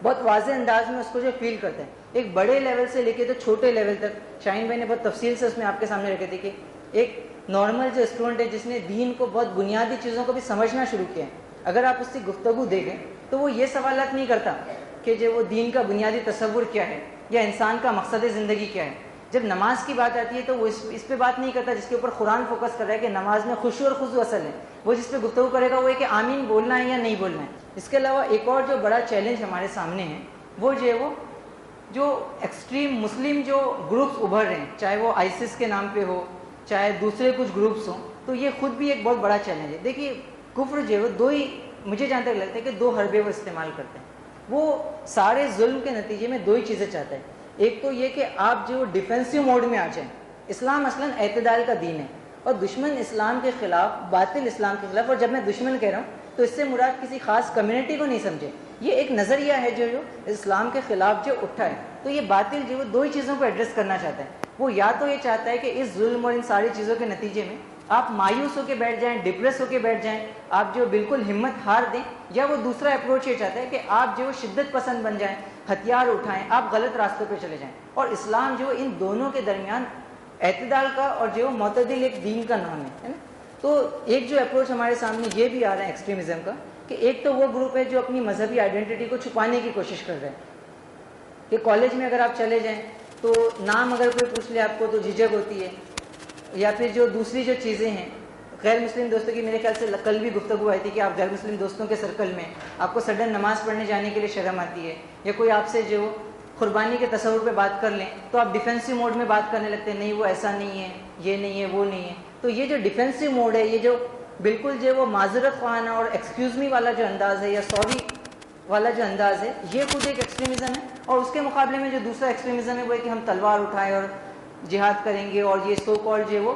بہت واضح انداز میں اس کو جو فیل کرتے ہیں، ایک بڑے لیول سے لے کے تو چھوٹے لیول تک شاہین بھائی نے بہت تفصیل سے اس میں آپ کے سامنے رکھے تھے کہ ایک نارمل جو اسٹوڈنٹ ہے جس نے دین کو بہت بنیادی چیزوں کو بھی سمجھنا شروع کیا ہے، اگر آپ اس سے گفتگو دیکھیں تو وہ یہ سوالات نہیں کرتا کہ جو وہ دین کا بنیادی تصور کیا ہے یا انسان کا مقصد زندگی کیا ہے۔ جب نماز کی بات آتی ہے تو وہ اس پہ بات نہیں کرتا جس کے اوپر قرآن فوکس کر رہا ہے کہ نماز میں خشوع اور خضوع اصل ہے، وہ جس پہ گفتگو کرے گا وہ ہے کہ آمین بولنا ہے یا نہیں بولنا ہے۔ اس کے علاوہ ایک اور جو بڑا چیلنج ہمارے سامنے ہے وہ جو ہے وہ جو ایکسٹریم مسلم جو گروپس ابھر رہے ہیں، چاہے وہ آئسس کے نام پہ ہو، چاہے دوسرے کچھ گروپس ہوں، تو یہ خود بھی ایک بہت بڑا چیلنج ہے۔ دیکھیے کفر جو ہے وہ دو ہی، مجھے جہاں تک لگتا ہے کہ دو حربے وہ استعمال کرتے ہیں، وہ سارے ظلم کے نتیجے میں دو ہی چیزیں چاہتا ہے۔ ایک تو یہ کہ آپ جو ڈیفینسو موڈ میں آ جائیں، اسلام اصلاً اعتدال کا دین ہے، اور دشمن اسلام کے خلاف، باطل اسلام کے خلاف، اور جب میں دشمن کہہ رہا ہوں تو اس سے مراد کسی خاص کمیونٹی کو نہیں سمجھے، یہ ایک نظریہ ہے جو اسلام کے خلاف جو اٹھا ہے، تو یہ باطل جو دو ہی چیزوں کو ایڈریس کرنا چاہتا ہے۔ وہ یا تو یہ چاہتا ہے کہ اس ظلم اور ان ساری چیزوں کے نتیجے میں آپ مایوس ہو کے بیٹھ جائیں، ڈپریس ہو کے بیٹھ جائیں، آپ جو بالکل ہمت ہار دیں، یا وہ دوسرا اپروچ یہ چاہتا ہے کہ آپ جو شدت پسند بن جائیں، ہتھیار اٹھائیں، آپ غلط راستوں پہ چلے جائیں۔ اور اسلام جو ان دونوں کے درمیان اعتدال کا اور جو معتدل ایک دین کا نام ہے نا۔ تو ایک جو اپروچ ہمارے سامنے یہ بھی آ رہا ہے ایکسٹریمزم کا کہ ایک تو وہ گروپ ہے جو اپنی مذہبی آئیڈینٹی کو چھپانے کی کوشش کر رہے ہیں، کہ کالج میں اگر آپ چلے جائیں تو نام اگر کوئی پوچھ لے آپ کو تو جھجک ہوتی ہے، یا پھر جو دوسری جو چیزیں ہیں غیر مسلم دوستوں کی، میرے خیال سے کل بھی گفتگو آئی تھی کہ آپ غیر مسلم دوستوں کے سرکل میں آپ کو سڈن نماز پڑھنے جانے کے لیے شرم آتی ہے، یا کوئی آپ سے جو قربانی کے تصور پہ بات کر لیں تو آپ ڈیفینسو موڈ میں بات کرنے لگتے ہیں، نہیں وہ ایسا نہیں ہے، یہ نہیں ہے، وہ نہیں ہے۔ تو یہ جو ڈیفینسو موڈ ہے، یہ جو بالکل جو وہ معذرت خواہانہ اور ایکسکیوز می والا جو انداز ہے، یا سوری والا جو انداز ہے یہ خود ایک ایکسٹریمزم ہے، اور اس کے مقابلے میں جو دوسرا ایکسٹریمزم ہے وہ ہے کہ ہم تلوار اٹھائیں اور جہاد کریں گے اور یہ سو کالڈ جو وہ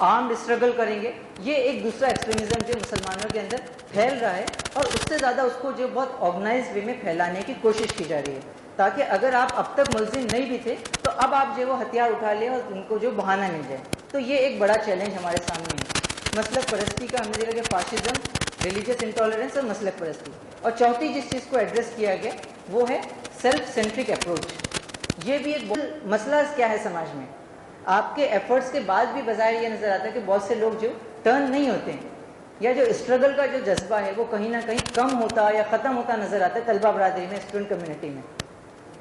آرمڈ اسٹرگل کریں گے، یہ ایک دوسرا ایکسٹریمزم جو مسلمانوں کے اندر پھیل رہا ہے، اور اس سے زیادہ اس کو جو بہت آرگنائز وے میں پھیلانے کی کوشش کی جا رہی ہے، تاکہ اگر آپ اب تک ملزم نہیں بھی تھے تو اب آپ جو وہ ہتھیار اٹھا لیں اور ان کو جو بہانہ مل جائے۔ تو یہ ایک بڑا چیلنج ہمارے سامنے ہے، مسلک پرستی کا، ہم نے دیکھا کہ فاشزم، ریلیجیس انٹالرنس اور مسلک پرستی۔ اور چوتھی جس چیز کو ایڈریس کیا گیا وہ ہے سیلف سینٹرک اپروچ۔ یہ بھی ایک مسئلہ کیا ہے سماج میں، آپ کے ایفرٹس کے بعد بھی بظاہر یہ نظر آتا ہے کہ بہت سے لوگ جو ٹرن نہیں ہوتے ہیں، یا جو اسٹرگل کا جو جذبہ ہے وہ کہیں نہ کہیں کم ہوتا یا ختم ہوتا نظر آتا ہے طلبہ برادری میں، اسٹوڈنٹ کمیونٹی میں۔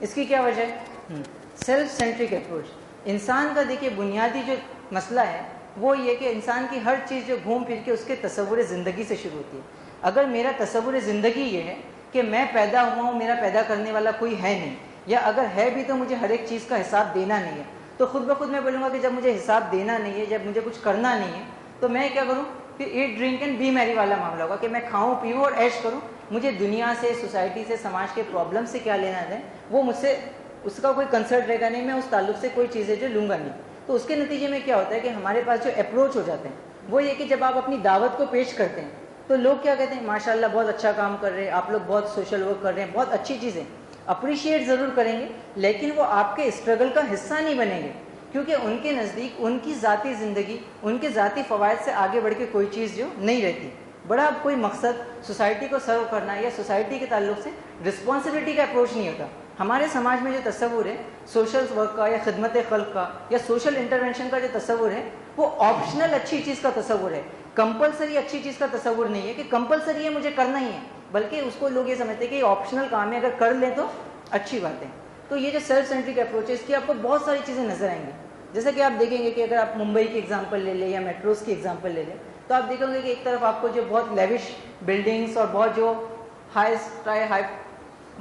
اس کی کیا وجہ ہے؟ Self centric approach. انسان کا دیکھیے بنیادی جو مسئلہ ہے وہ یہ کہ انسان کی ہر چیز جو گھوم پھر کے اس کے تصور زندگی سے شروع ہوتی ہے۔ اگر میرا تصور زندگی یہ ہے کہ میں پیدا ہوا ہوں، میرا پیدا کرنے والا کوئی ہے نہیں، یا اگر ہے بھی تو مجھے ہر ایک چیز کا حساب دینا نہیں ہے، تو خود بخود میں بولوں گا کہ جب مجھے حساب دینا نہیں ہے، جب مجھے کچھ کرنا نہیں ہے، تو میں کیا کروں؟ پھر ایٹ ڈرنک اینڈ بی میری والا معاملہ ہوگا کہ میں کھاؤں پیوں اور عیش کروں، مجھے دنیا سے، سوسائٹی سے، سماج کے پرابلم سے کیا لینا ہے وہ مجھ سے اس کا کوئی کنسرٹ رہے گا نہیں، میں اس تعلق سے کوئی چیزیں جو لوں گا نہیں۔ تو اس کے نتیجے میں کیا ہوتا ہے کہ ہمارے پاس جو اپروچ ہو جاتے ہیں وہ یہ کہ جب آپ اپنی دعوت کو پیش کرتے ہیں تو لوگ کیا کہتے ہیں، ماشاء اللہ بہت اچھا کام کر رہے ہیں آپ لوگ، بہت سوشل ورک کر رہے ہیں، بہت اچھی چیزیں، اپریشیٹ ضرور کریں گے، لیکن وہ آپ کے اسٹرگل کا حصہ نہیں بنیں گے، کیونکہ ان کے نزدیک ان کی ذاتی زندگی، ان کے ذاتی فوائد سے آگے بڑھ کے کوئی چیز جو نہیں رہتی۔ بڑا کوئی مقصد سوسائٹی کو سرو کرنا یا سوسائٹی کے تعلق سے رسپانسبلٹی کا اپروچ نہیں ہوتا۔ ہمارے سماج میں جو تصور ہے سوشل ورک کا یا خدمت خلق کا یا سوشل انٹرونشن کا جو تصور ہے وہ آپشنل اچھی چیز کا تصور ہے، کمپلسری اچھی چیز کا تصور نہیں ہے کہ کمپلسری ہے مجھے کرنا ہی ہے، بلکہ اس کو لوگ یہ سمجھتے ہیں کہ یہ آپشنل کام ہے، اگر کر لیں تو اچھی بات ہے۔ تو یہ جو سیلف سینٹرک اپروچ ہے اس کی آپ کو بہت ساری چیزیں نظر آئیں گی، جیسا کہ آپ دیکھیں گے کہ اگر آپ ممبئی کی ایگزامپل لے لیں یا میٹروز کی ایگزامپل لے لیں تو آپ دیکھیں گے کہ ایک طرف آپ کو جو بہت لیوش بلڈنگس اور بہت جو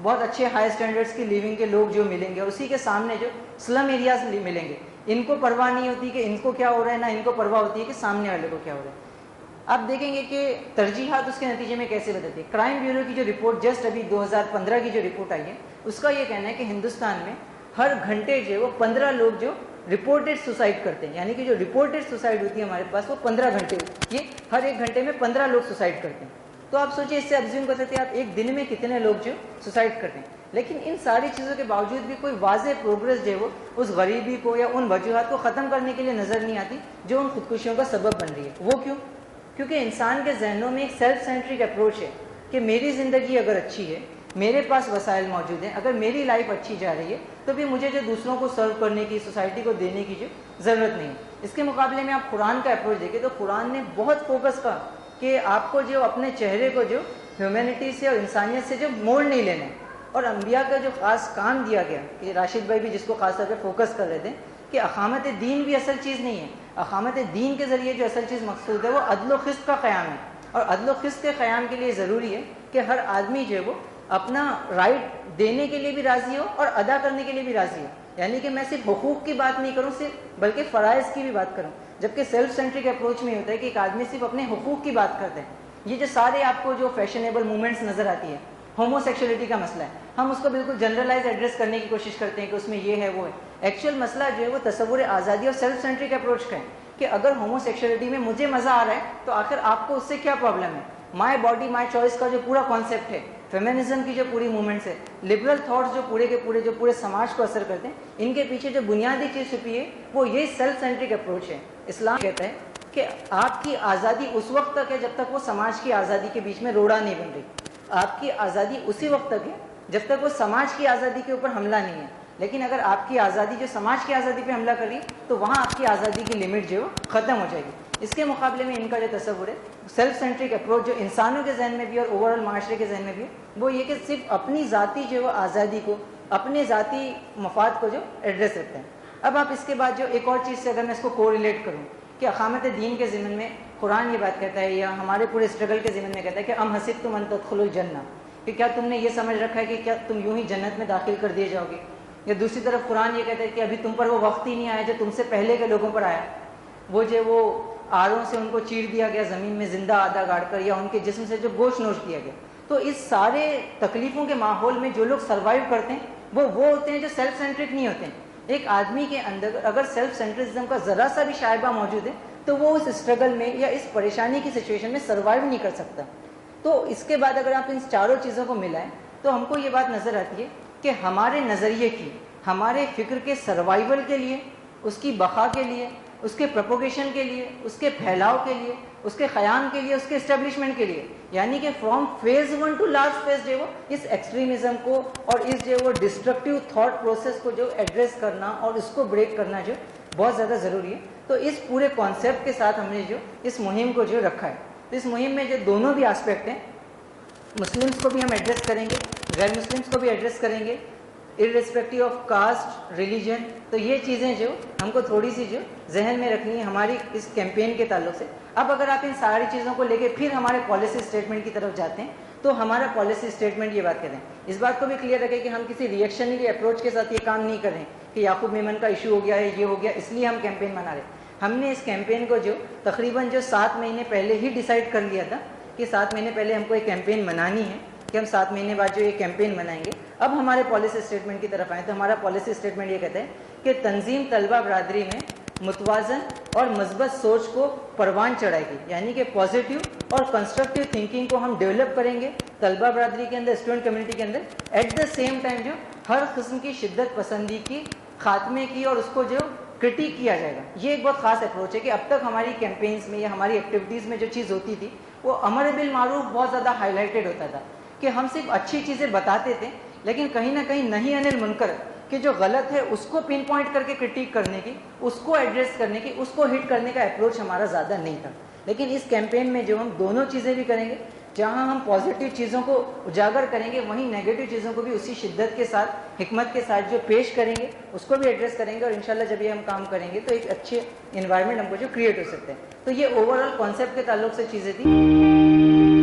بہت اچھے ہائی اسٹینڈرڈس کی لیونگ کے لوگ جو ملیں گے، اور اسی کے سامنے جو سلم ایریاز ملیں گے، ان کو پرواہ نہیں ہوتی کہ ان کو کیا ہو رہا ہے، نہ ان کو پرواہ ہوتی ہے کہ سامنے والے کو کیا ہو رہا ہے۔ آپ دیکھیں گے کہ ترجیحات اس کے نتیجے میں کیسے بدلتی ہے۔ کرائم بیورو کی جو رپورٹ جسٹ ابھی 2015 کی جو رپورٹ آئی ہے اس کا یہ کہنا ہے کہ ہندوستان میں ہر گھنٹے جو وہ 15 لوگ جو رپورٹڈ سوسائڈ کرتے ہیں، یعنی کہ جو رپورٹڈ سوسائڈ ہوتی ہے ہمارے پاس وہ 15 گھنٹے، یہ ہر ایک گھنٹے میں 15 لوگ سوسائڈ کرتے ہیں۔ تو آپ سوچیں، اس سے ایبزیوم کر سکتے ہیں آپ ایک دن میں کتنے لوگ جو سوسائڈ کرتے ہیں۔ لیکن ان ساری چیزوں کے باوجود بھی کوئی واضح پروگرس جو ہے وہ اس غریبی کو یا ان وجوہات کو ختم کرنے کے لیے نظر نہیں آتی جو ان خودکشیوں کا سبب بن رہی ہے۔ وہ کیوں؟ کیونکہ انسان کے ذہنوں میں ایک سیلف سینٹرک اپروچ ہے کہ میری زندگی اگر اچھی ہے، میرے پاس وسائل موجود ہیں، اگر میری لائف اچھی جا رہی ہے تو بھی مجھے جو دوسروں کو سرو کرنے کی، سوسائٹی کو دینے کی جو ضرورت نہیں ہے۔ اس کے مقابلے میں آپ قرآن کا اپروچ دیکھیں تو قرآن نے بہت فوکس کا کہ آپ کو جو اپنے چہرے کو جو ہیومینٹی سے اور انسانیت سے جو موڑ نہیں لینا ہے، اور انبیاء کا جو خاص کام دیا گیا کہ راشد بھائی بھی جس کو خاص طور پہ فوکس کر رہے تھے کہ اقامت دین بھی اصل چیز نہیں ہے، اقامت دین کے ذریعے جو اصل چیز مقصود ہے وہ عدل و قسط کا قیام ہے، اور عدل و قسط کے قیام کے لیے ضروری ہے کہ ہر آدمی جو ہے وہ اپنا رائٹ دینے کے لیے بھی راضی ہو اور ادا کرنے کے لیے بھی راضی ہو، یعنی کہ میں صرف حقوق کی بات نہیں کروں صرف، بلکہ فرائض کی بھی بات کروں، جبکہ سیلف سینٹرک اپروچ میں ہوتا ہے کہ ایک آدمی صرف اپنے حقوق کی بات کرتے ہیں۔ یہ جو سارے آپ کو جو فیشنیبل موومنٹس نظر آتی ہے، ہومو سیکشولیٹی کا مسئلہ ہے، ہم اس کو بالکل جنرلائز ایڈریس کرنے کی کوشش کرتے ہیں کہ اس میں یہ ہے وہ ہے۔ ایکچوئل مسئلہ جو ہے وہ تصور آزادی اور سیلف سینٹرک اپروچ کا ہے کہ اگر ہومو سیکشولیٹی میں مجھے مزہ آ رہا ہے تو آخر آپ کو اس سے کیا پرابلم ہے۔ مائی باڈی مائی چوائس کا جو پورا کانسیپٹ ہے، فیمنزم کی جو پوری موومنٹس ہے، لبرل تھاٹس جو پورے سماج کو اثر کرتے ہیں، ان کے پیچھے جو بنیادی چیز چھپی ہے وہ یہ سیلف سینٹرک اپروچ ہے۔ اسلام کہتا ہے کہ آپ کی آزادی اس وقت تک ہے جب تک وہ سماج کی آزادی کے بیچ میں روڑا نہیں بن رہی، آپ کی آزادی اسی وقت تک ہے جب تک وہ سماج کی آزادی کے اوپر حملہ نہیں ہے، لیکن اگر آپ کی آزادی جو سماج کی آزادی پہ حملہ کر رہی تو وہاں آپ کی آزادی کی لمٹ جو ختم ہو جائے گی۔ اس کے مقابلے میں ان کا جو تصور ہے سیلف سینٹرک اپروچ جو انسانوں کے ذہن میں بھی اور اوور آل معاشرے کے ذہن میں بھی ہے، وہ یہ کہ صرف اپنی ذاتی جو وہ آزادی کو، اپنے ذاتی مفاد کو جو ایڈریس رکھتے ہیں۔ اب آپ اس کے بعد جو ایک اور چیز سے اگر میں اس کو کو ریلیٹ کروں کہ اقامت دین کے ضمن میں قرآن یہ بات کہتا ہے یا ہمارے پورے اسٹرگل کے ضمن میں کہتا ہے کہ ام حسبتم ان تدخلوا الجنہ، کہ کیا تم نے یہ سمجھ رکھا ہے کہ کیا تم یوں ہی جنت میں داخل کر دیے جاؤ گے، یا دوسری طرف قرآن یہ کہتا ہے کہ ابھی تم پر وہ وقت ہی نہیں آیا جو تم سے پہلے کے لوگوں پر آیا، وہ جو وہ آروں سے ان کو چیر دیا گیا زمین میں زندہ آدھا گاڑ کر، یا ان کے جسم سے جو گوشت نوش دیا گیا۔ تو اس سارے تکلیفوں کے ماحول میں جو لوگ سروائیو کرتے ہیں وہ ہوتے ہیں جو سیلف سینٹرک نہیں ہوتے ہیں. ایک آدمی کے اندر اگر سیلف سینٹرزم کا ذرا سا بھی شائبہ موجود ہے تو وہ اس اسٹرگل میں یا اس پریشانی کی سچویشن میں سروائیو نہیں کر سکتا. تو اس کے بعد اگر آپ ان چاروں چیزوں کو ملائیں تو ہم کو یہ بات نظر آتی ہے کہ ہمارے نظریے کی، ہمارے فکر کے سروائیول کے لیے، اس کی بقا کے لیے، اس کے پروپوگیشن کے لیے، اس کے پھیلاؤ کے لیے، اس کے قیام کے لیے، اس کے اسٹیبلشمنٹ کے لیے، یعنی کہ from phase 1 to last phase جو وہ اس ایکسٹریمزم کو اور اس جو وہ ڈسٹرکٹیو تھاٹ پروسیس کو جو ایڈریس کرنا اور اس کو بریک کرنا جو بہت زیادہ ضروری ہے. تو اس پورے کانسیپٹ کے ساتھ ہم نے جو اس مہم کو جو رکھا ہے. تو اس مہم میں جو دونوں بھی آسپیکٹ ہیں، مسلمس کو بھی ہم ایڈریس کریں گے، غیر مسلمس کو بھی ایڈریس کریں گے، irrespective آف کاسٹ، ریلیجن. تو یہ چیزیں جو ہم کو تھوڑی سی جو ذہن میں رکھنی ہے ہماری اس کیمپین کے تعلق سے. اب اگر آپ ان ساری چیزوں کو لے کے پھر ہمارے پالیسی اسٹیٹمنٹ کی طرف جاتے ہیں تو ہمارا پالیسی اسٹیٹمنٹ یہ بات کریں، اس بات کو بھی کلیئر رکھیں کہ ہم کسی ریئیکشنری اپروچ کے ساتھ یہ کام نہیں کر رہے ہیں کہ یعقوب میمن کا ایشو ہو گیا ہے، یہ ہو گیا اس لیے ہم کیمپین منا رہے ہیں. ہم نے اس کیمپین کو جو تقریباً جو 7 مہینے پہلے ہی ڈیسائیڈ کر لیا تھا کہ 7 مہینے پہلے ہم کو ایک کیمپین منانی ہے کہ ہم 7 مہینے بعد جو یہ کیمپین منائیں گے. اب ہمارے پالیسی اسٹیٹمنٹ کی طرف آئیں تو ہمارا پالیسی اسٹیٹمنٹ یہ کہتا ہے کہ تنظیم طلبہ برادری میں متوازن اور مثبت سوچ کو پروان چڑھائے گی، یعنی کہ پازیٹیو اور کنسٹرکٹیو تھنکنگ کو ہم ڈیولپ کریں گے طلبہ برادری کے اندر، اسٹوڈنٹ کمیونٹی کے اندر. ایٹ دا سیم ٹائم جو ہر قسم کی شدت پسندی کی خاتمے کی اور اس کو جو کرٹیک کیا جائے گا. یہ ایک بہت خاص اپروچ ہے کہ اب تک ہماری کیمپینز میں یا ہماری ایکٹیویٹیز میں جو چیز ہوتی تھی وہ امر بالمعروف بہت زیادہ ہائی لائٹڈ ہوتا تھا کہ ہم صرف اچھی چیزیں بتاتے تھے، لیکن کہیں نہ کہیں نہی عن المنکر کہ جو غلط ہے اس کو پن پوائنٹ کر کے کرٹیک کرنے کی، اس کو ایڈریس کرنے کی، اس کو ہٹ کرنے کا اپروچ ہمارا زیادہ نہیں تھا. لیکن اس کیمپین میں جو ہم دونوں چیزیں بھی کریں گے، جہاں ہم پازیٹیو چیزوں کو اجاگر کریں گے وہیں نیگیٹو چیزوں کو بھی اسی شدت کے ساتھ، حکمت کے ساتھ جو پیش کریں گے اس کو بھی ایڈریس کریں گے. اور انشاءاللہ جب یہ ہم کام کریں گے تو ایک اچھے انوائرمنٹ ہم کو جو کریٹ ہو سکتے ہیں. تو یہ اوور آل کانسیپٹ کے تعلق سے چیزیں تھیں.